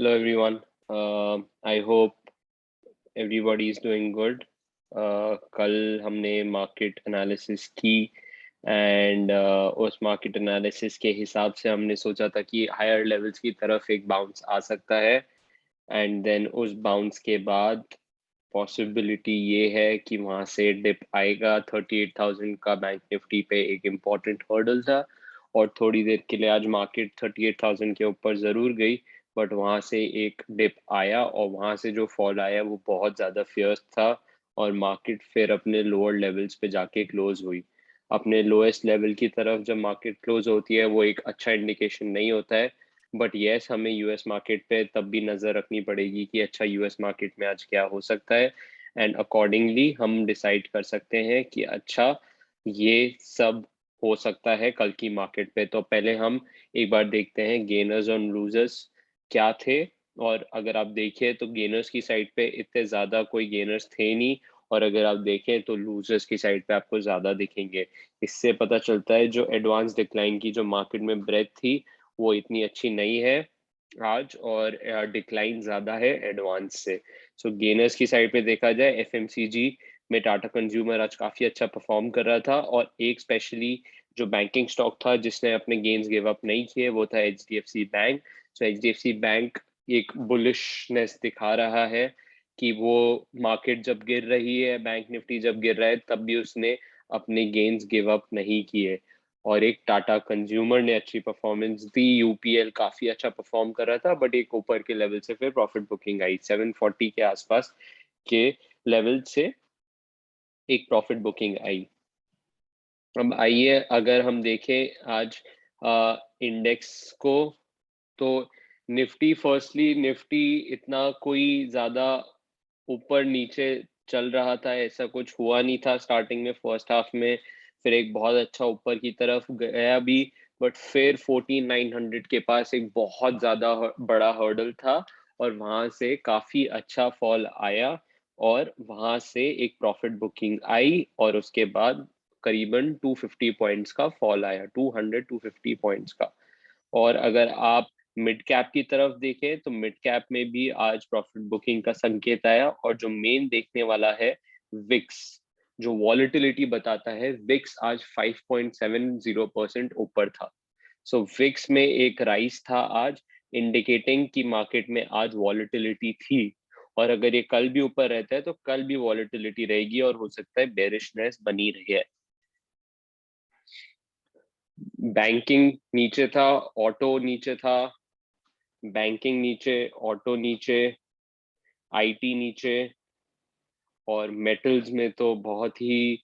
Hello everyone. I hope everybody is doing good. कल हमने market analysis की and उस मार्केट एनालिसिस के हिसाब से हमने सोचा था कि हायर लेवल्स की तरफ एक बाउंस आ सकता है एंड देन उस बाउंस के बाद पॉसिबिलिटी ये है कि वहाँ से डिप आएगा। 38,000 का बैंक निफ्टी पे एक इम्पॉर्टेंट हर्डल था और थोड़ी देर के लिए आज मार्केट 38,000 के ऊपर ज़रूर गई, बट वहाँ से एक डिप आया और वहाँ से जो फॉल आया वो बहुत ज़्यादा फियर्स था और मार्केट फिर अपने लोअर लेवल्स पे जाके क्लोज हुई। अपने लोएस्ट लेवल की तरफ जब मार्केट क्लोज होती है वो एक अच्छा इंडिकेशन नहीं होता है, बट येस हमें यूएस मार्केट पे तब भी नज़र रखनी पड़ेगी कि अच्छा यूएस मार्केट में आज क्या हो सकता है एंड अकॉर्डिंगली हम डिसाइड कर सकते हैं कि अच्छा ये सब हो सकता है कल की मार्केट पे। तो पहले हम एक बार देखते हैं गेनर्स और लूजर्स क्या थे। और अगर आप देखिए तो गेनर्स की साइड पे इतने ज़्यादा कोई गेनर्स थे नहीं, और अगर आप देखें तो लूजर्स की साइड पे आपको ज़्यादा दिखेंगे। इससे पता चलता है जो एडवांस डिक्लाइन की जो मार्केट में ब्रेथ थी वो इतनी अच्छी नहीं है आज, और डिक्लाइन ज़्यादा है एडवांस से। सो गेनर्स की साइड पे देखा जाए एफएमसीजी में टाटा कंज्यूमर आज काफ़ी अच्छा परफॉर्म कर रहा था, और एक स्पेशली जो बैंकिंग स्टॉक था जिसने अपने गेन्स गिव अप नहीं किए वो था एचडीएफसी बैंक। सो एचडीएफसी बैंक एक बुलिशनेस दिखा रहा है कि वो मार्केट जब गिर रही है, बैंक निफ्टी जब गिर रहा है, तब भी उसने अपने गेन्स गिव अप नहीं किए। और एक टाटा कंज्यूमर ने अच्छी परफॉर्मेंस दी, यूपीएल काफी अच्छा परफॉर्म कर रहा था, बट एक ऊपर के लेवल से फिर प्रॉफिट बुकिंग आई 740 के आसपास के लेवल से एक प्रॉफिट बुकिंग आई। अब आइए अगर हम देखें आज इंडेक्स को, तो निफ्टी फर्स्टली निफ्टी इतना कोई ज्यादा ऊपर नीचे चल रहा था, ऐसा कुछ हुआ नहीं था स्टार्टिंग में फर्स्ट हाफ में। फिर एक बहुत अच्छा ऊपर की तरफ गया भी, बट फिर 14,900 के पास एक बहुत ज्यादा बड़ा हर्डल था और वहां से काफी अच्छा फॉल आया और वहां से एक प्रॉफिट बुकिंग आई और उसके बाद करीबन 250 पॉइंट्स का फॉल आया, 200-250 पॉइंट्स का। और अगर आप मिड कैप की तरफ देखें तो मिड कैप में भी आज प्रॉफिट बुकिंग का संकेत आया, और जो मेन देखने वाला है विक्स, जो वॉलेटिलिटी बताता है, विक्स आज 5.70% ऊपर था। सो विक्स में एक राइज था आज, इंडिकेटिंग कि मार्केट में आज वॉलेटिलिटी थी, और अगर ये कल भी ऊपर रहता है तो कल भी वॉलेटिलिटी रहेगी और हो सकता है बेरिशनेस बनी रहे। बैंकिंग नीचे था, ऑटो नीचे था, बैंकिंग नीचे, ऑटो नीचे, आईटी नीचे, और मेटल्स में तो बहुत ही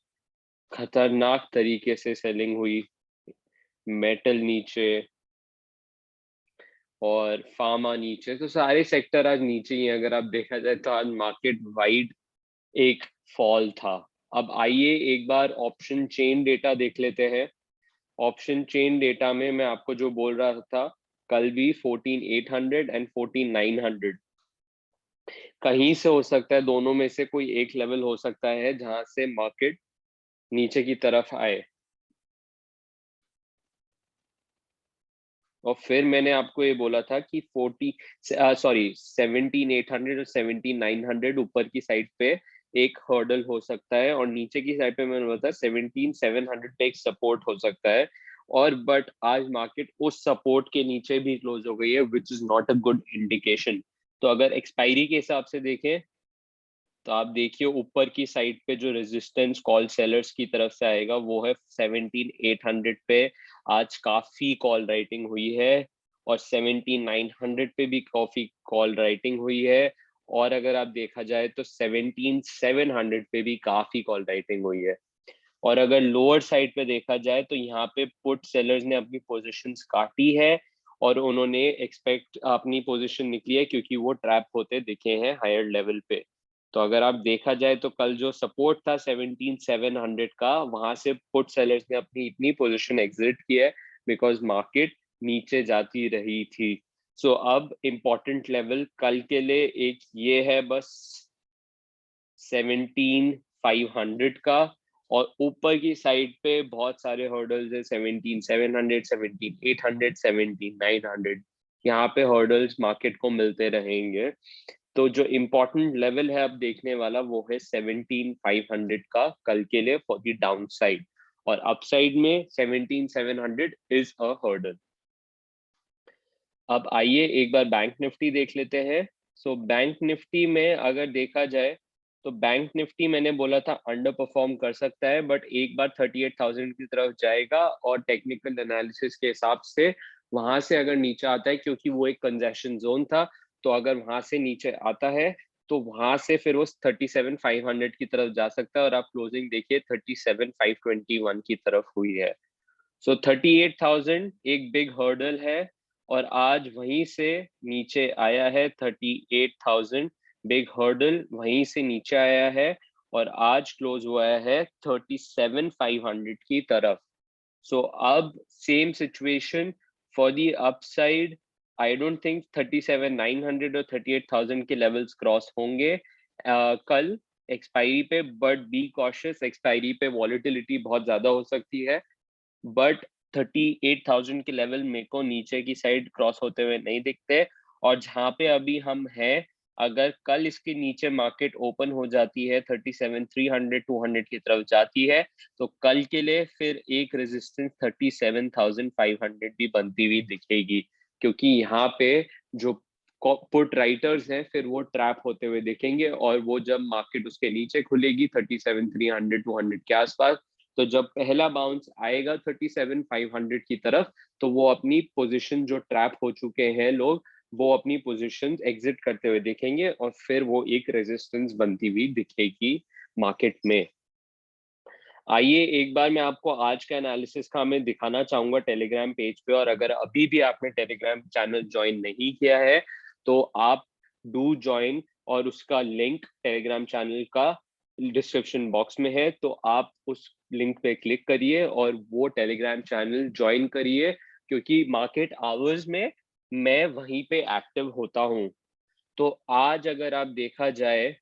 खतरनाक तरीके से सेलिंग हुई। मेटल नीचे और फार्मा नीचे, तो सारे सेक्टर आज नीचे ही हैं। अगर आप देखा जाए तो आज मार्केट वाइड एक फॉल था। अब आइए एक बार ऑप्शन चेन डेटा देख लेते हैं। ऑप्शन चेन डेटा में मैं आपको जो बोल रहा था कल भी 14,800 एंड 14,900 कहीं से हो सकता है, दोनों में से कोई एक लेवल हो सकता है जहां से मार्केट नीचे की तरफ आए। और फिर मैंने आपको ये बोला था कि 17,800 और 17,900 ऊपर की साइड पे एक हर्डल हो सकता है, और नीचे की साइड पे मैंने बोला था 17,700 पे एक सपोर्ट हो सकता है। और बट आज मार्केट उस सपोर्ट के नीचे भी क्लोज हो गई है, which is not a good indication. तो अगर एक्सपायरी के हिसाब से देखें तो आप देखिए ऊपर की साइड पे जो रेजिस्टेंस कॉल सेलर्स की तरफ से आएगा वो है 17,800 पे। आज काफी कॉल राइटिंग हुई है, और 17,900 पे भी काफी कॉल राइटिंग हुई है, और अगर आप देखा जाए तो 17,700 पे भी काफी कॉल राइटिंग हुई है। और अगर लोअर साइड पे देखा जाए तो यहाँ पे पुट सेलर्स ने अपनी पोजीशंस काटी है, और उन्होंने एक्सपेक्ट अपनी पोजीशन निकली है क्योंकि वो ट्रैप होते दिखे हैं हायर लेवल पे। तो अगर आप देखा जाए तो कल जो सपोर्ट था 17,700 का, वहां से पुट सेलर्स ने अपनी इतनी पोजीशन एग्जिट की है बिकॉज मार्केट नीचे जाती रही थी। सो अब इम्पोर्टेंट लेवल कल के लिए एक ये है बस 17,500 का, और ऊपर की साइड पे बहुत सारे हर्डल्स है, 17,700, 17,800, 17,900। यहाँ पे हर्डल्स मार्केट को मिलते रहेंगे। तो जो इम्पोर्टेंट लेवल है अब देखने वाला वो है 17,500 का कल के लिए फॉर द डाउन साइड, और अपसाइड में 17,700 इज अ हर्डल। अब आइए एक बार बैंक निफ्टी देख लेते हैं। सो बैंक निफ्टी में अगर देखा जाए तो बैंक निफ्टी मैंने बोला था अंडर परफॉर्म कर सकता है, बट एक बार 38,000 की तरफ जाएगा और टेक्निकल एनालिसिस के हिसाब से वहां से अगर नीचे आता है, क्योंकि वो एक कंजेशन जोन था, तो अगर वहां से नीचे आता है तो वहां से फिर वो 37,500 की तरफ जा सकता है, और आप क्लोजिंग देखिए 37,521 की तरफ हुई है। सो 38,000 एक बिग हर्डल है, और आज वहीं से नीचे आया है 38,000, बिग हर्डल वहीं से नीचे आया है, और आज क्लोज हुआ है 37,500 की तरफ। सो अब same situation for the upside. I don't think 37,900 और 38,000 के लेवल्स क्रॉस होंगे कल एक्सपायरी पे, बट बी कॉशियस, एक्सपायरी पे वॉलेटिलिटी बहुत ज्यादा हो सकती है, बट 38,000 के लेवल मेरे को नीचे की साइड क्रॉस होते हुए नहीं दिखते। और जहां पे अभी हम हैं, अगर कल इसके नीचे मार्केट ओपन हो जाती है 37,300 200 की तरफ जाती है, तो कल के लिए फिर एक रेजिस्टेंस 37,500 भी बनती हुई दिखेगी, क्योंकि यहाँ पे जो पुट राइटर्स हैं फिर वो ट्रैप होते हुए दिखेंगे, और वो जब मार्केट उसके नीचे खुलेगी 37,300 200 के आसपास, तो जब पहला बाउंस आएगा 37,500 की तरफ, तो वो अपनी पोजीशन जो ट्रैप हो चुके हैं लोग, वो अपनी पोजीशन एग्जिट करते हुए दिखेंगे, और फिर वो एक रेजिस्टेंस बनती हुई दिखेगी मार्केट में। आइए एक बार मैं आपको आज का एनालिसिस का मैं दिखाना चाहूंगा टेलीग्राम पेज पे, और अगर अभी भी आपने टेलीग्राम चैनल ज्वाइन नहीं किया है तो आप डू ज्वाइन, और उसका लिंक टेलीग्राम चैनल का डिस्क्रिप्शन बॉक्स में है, तो आप उस लिंक पे क्लिक करिए और वो टेलीग्राम चैनल ज्वाइन करिए, क्योंकि मार्केट आवर्स में मैं वहीं पे एक्टिव होता हूँ। तो आज अगर आप देखा जाए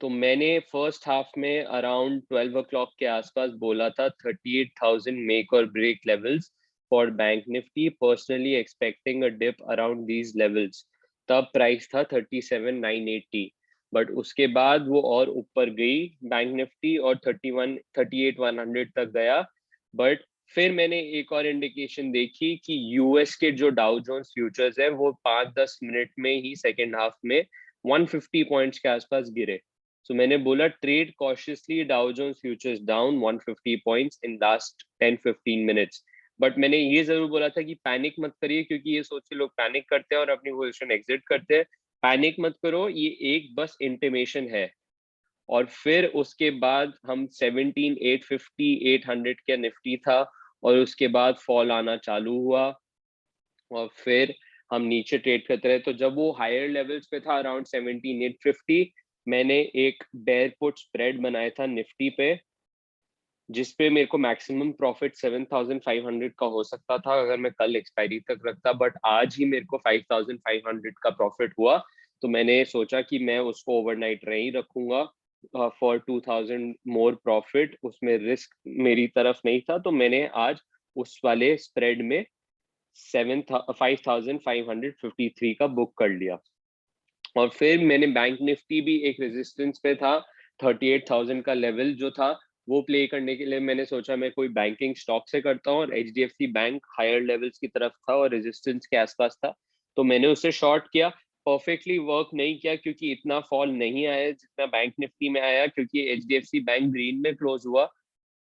तो मैंने फर्स्ट हाफ में अराउंड 12 o'clock के आसपास बोला था 38,000 मेक और break levels for bank Nifty, personally expecting a dip around these levels. तब प्राइस था 37,980, बट उसके बाद वो और ऊपर गई बैंक निफ्टी और 38,100 तक गया। बट फिर मैंने एक और इंडिकेशन देखी कि यूएस के जो डाउ जोन्स फ्यूचर्स है वो 5-10 मिनट में ही सेकेंड हाफ में 150 पॉइंट्स के आसपास गिरे। सो मैंने बोला trade cautiously Dow Jones futures down 150 points in last 10-15 minutes. But मैंने ये जरूर बोला था कि पैनिक मत करिए, क्योंकि ये सोच के लोग पैनिक करते हैं और अपनी पोजीशन एग्जिट करते हैं। पैनिक मत करो, ये एक बस इंटिमेशन है। और फिर उसके बाद हम 17,850 800 के निफ्टी था, और उसके बाद फॉल आना चालू हुआ, और फिर हम नीचे ट्रेड करते रहे। तो जब वो हायर लेवल्स पे था अराउंड 17,850, मैंने एक बेयर पुट स्प्रेड बनाया था निफ्टी पे, जिसपे मेरे को मैक्सिमम प्रॉफिट 7,500 का हो सकता था अगर मैं कल एक्सपायरी तक रखता, बट आज ही मेरे को 5,500 का प्रॉफिट हुआ। तो मैंने सोचा कि मैं उसको ओवरनाइट नहीं रखूंगा फॉर 2,000 मोर प्रॉफिट, उसमें रिस्क मेरी तरफ नहीं था, तो मैंने आज उस वाले स्प्रेड में 5,553 का बुक कर लिया। और फिर मैंने बैंक निफ्टी भी एक रेजिस्टेंस पे था, 38,000 का लेवल जो था वो प्ले करने के लिए मैंने सोचा मैं कोई बैंकिंग स्टॉक से करता हूँ, और एचडीएफसी बैंक हायर लेवल्स की तरफ था और रेजिस्टेंस के आसपास था, तो मैंने उसे शॉर्ट किया। परफेक्टली वर्क नहीं किया, क्योंकि इतना फॉल नहीं आया जितना बैंक निफ्टी में आया, क्योंकि एचडीएफसी बैंक ग्रीन में क्लोज हुआ,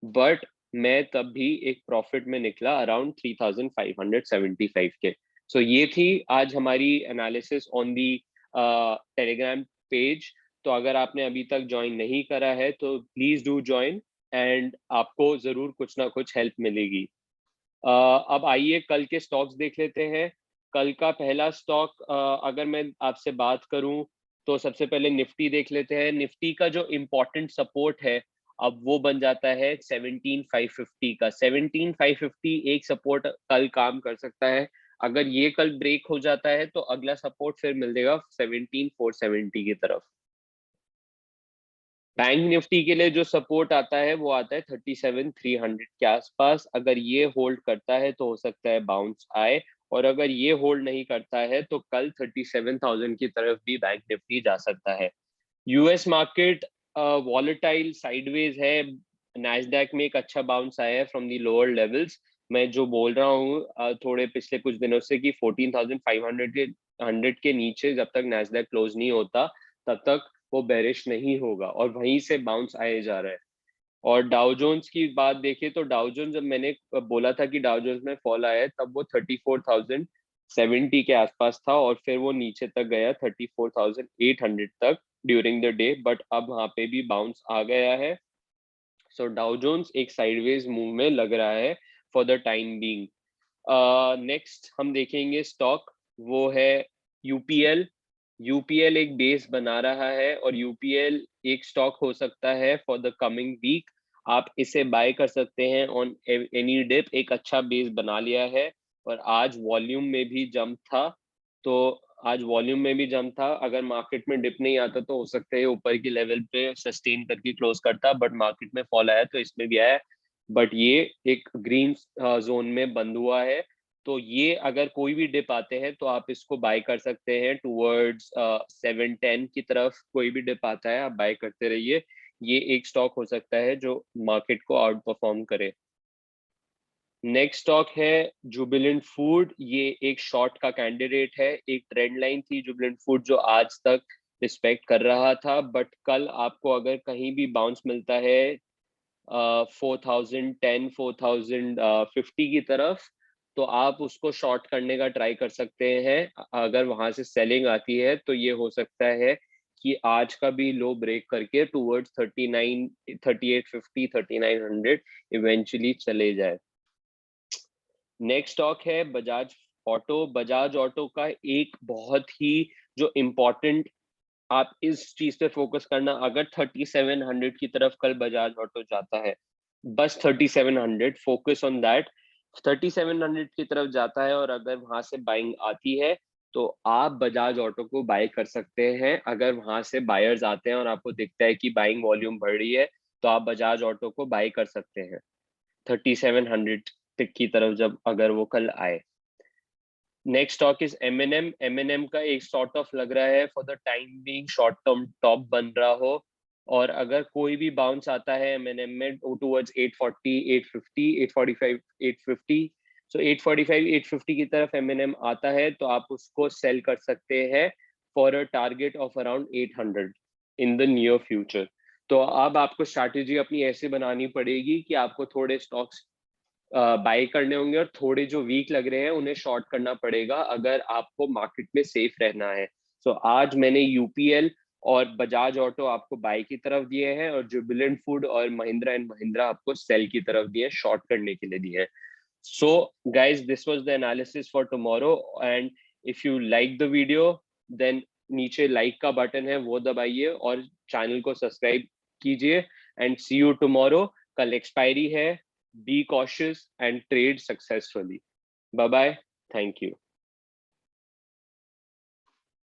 बट मैं तब भी एक प्रॉफिट में निकला अराउंड 3,575 के। सो ये थी आज हमारी analysis on the Telegram page. तो अगर आपने अभी तक ज्वाइन नहीं करा है तो प्लीज डू ज्वाइन, एंड आपको जरूर कुछ ना कुछ हेल्प मिलेगी। अब आइए कल के स्टॉक्स देख लेते हैं। कल का पहला स्टॉक अगर मैं आपसे बात करूं तो सबसे पहले निफ्टी देख लेते हैं। निफ्टी का जो इम्पोर्टेंट सपोर्ट है अब वो बन जाता है 17,550 का। 17,550 एक सपोर्ट कल काम कर सकता है। अगर ये कल ब्रेक हो जाता है तो अगला सपोर्ट फिर मिल जाएगा 17,470 की तरफ। बैंक निफ्टी के लिए जो सपोर्ट आता है वो आता है 37,300 के आसपास। अगर ये होल्ड करता है तो हो सकता है बाउंस आए और अगर ये होल्ड नहीं करता है तो कल 37,000 की तरफ भी बैंक निफ्टी जा सकता है। यूएस मार्केट वॉलेटाइल साइडवेज है। नैस्डैक में एक अच्छा बाउंस आया है फ्रॉम दी लोअर लेवल्स। मैं जो बोल रहा हूँ थोड़े पिछले कुछ दिनों से कि 14,500 के नीचे जब तक नैस्डैक क्लोज नहीं होता तब तक वो बेरिश नहीं होगा, और वहीं से बाउंस आए जा रहा है। और डाउ जोन्स की बात देखें तो डाउ जोन्स, जब मैंने बोला था कि डाउ जोन्स में फॉल आया है, तब वो 34,070 के आसपास था और फिर वो नीचे तक गया 34,800 तक ड्यूरिंग द डे, बट अब वहां पे भी बाउंस आ गया है। सो डाउ जोन्स एक साइडवेज मूव में लग रहा है for the time being. Next हम देखेंगे स्टॉक, वो है यूपीएल। यूपीएल एक बेस बना रहा है और यूपीएल एक स्टॉक हो सकता है फॉर द कमिंग वीक। आप इसे बाय कर सकते हैं ऑन एनी डिप। एक अच्छा बेस बना लिया है और आज वॉल्यूम में भी जंप था, तो आज वॉल्यूम में भी जंप था। अगर मार्केट में डिप नहीं आता तो हो सकता है ऊपर की लेवल पे सस्टेन करके क्लोज करता, बट मार्केट में फॉल आया तो इसमें भी आया। बट ये एक ग्रीन जोन में बंद हुआ है, तो ये अगर कोई भी डिप आते हैं तो आप इसको बाय कर सकते हैं टूवर्ड्स 710 की तरफ। कोई भी डिप आता है आप बाय करते रहिए। ये एक स्टॉक हो सकता है जो मार्केट को आउट परफॉर्म करे। नेक्स्ट स्टॉक है जुबिलेंट फूड। ये एक शॉर्ट का कैंडिडेट है। एक ट्रेंड लाइन थी जुबिलेंट फूड जो आज तक रिस्पेक्ट कर रहा था, बट कल आपको अगर कहीं भी बाउंस मिलता है 4010 4050 की तरफ, तो आप उसको शॉर्ट करने का ट्राई कर सकते हैं। अगर वहां से सेलिंग आती है तो ये हो सकता है कि आज का भी लो ब्रेक करके टूवर्ड्स 39 3850 3900 इवेंचुअली चले जाए। नेक्स्ट स्टॉक है बजाज ऑटो। बजाज ऑटो का एक बहुत ही जो इम्पोर्टेंट, आप इस चीज पे फोकस करना, अगर 3700 की तरफ कल बजाज ऑटो जाता है, बस 3700, फोकस ऑन दैट। 3700 की तरफ जाता है और अगर वहां से बाइंग आती है तो आप बजाज ऑटो को बाय कर सकते हैं। अगर वहां से बायर्स आते हैं और आपको दिखता है कि बाइंग वॉल्यूम बढ़ रही है तो आप बजाज ऑटो को बाय कर सकते हैं 3700 तक की तरफ जब अगर वो कल आए। Next stock is MNM. MNM का एक सॉर्ट ऑफ लग रहा है for the time being short term top बन रहा हो, और अगर कोई भी बाउंस आता है एमएनएम में टुवर्ड्स 840 850 845 850, सो 845 850 की तरफ एमएनएम आता है तो आप उसको सेल कर सकते हैं for a target of around 800 in the near future. तो अब आपको स्ट्रैटेजी अपनी ऐसे बनानी पड़ेगी कि आपको थोड़े स्टॉक्स बाय करने होंगे और थोड़े जो वीक लग रहे हैं उन्हें शॉर्ट करना पड़ेगा अगर आपको मार्केट में सेफ रहना है। सो आज मैंने यूपीएल और बजाज ऑटो आपको बाय की तरफ दिए हैं और जुबिलेंट फूड और महिंद्रा एंड महिंद्रा आपको सेल की तरफ दिए हैं, शॉर्ट करने के लिए दिए हैं। So guys, this was the analysis for tomorrow, and if you like the video then नीचे लाइक का बटन है वो दबाइए और चैनल को सब्सक्राइब कीजिए। And see you tomorrow. कल एक्सपायरी है। Be cautious and trade successfully. Bye bye. Thank you.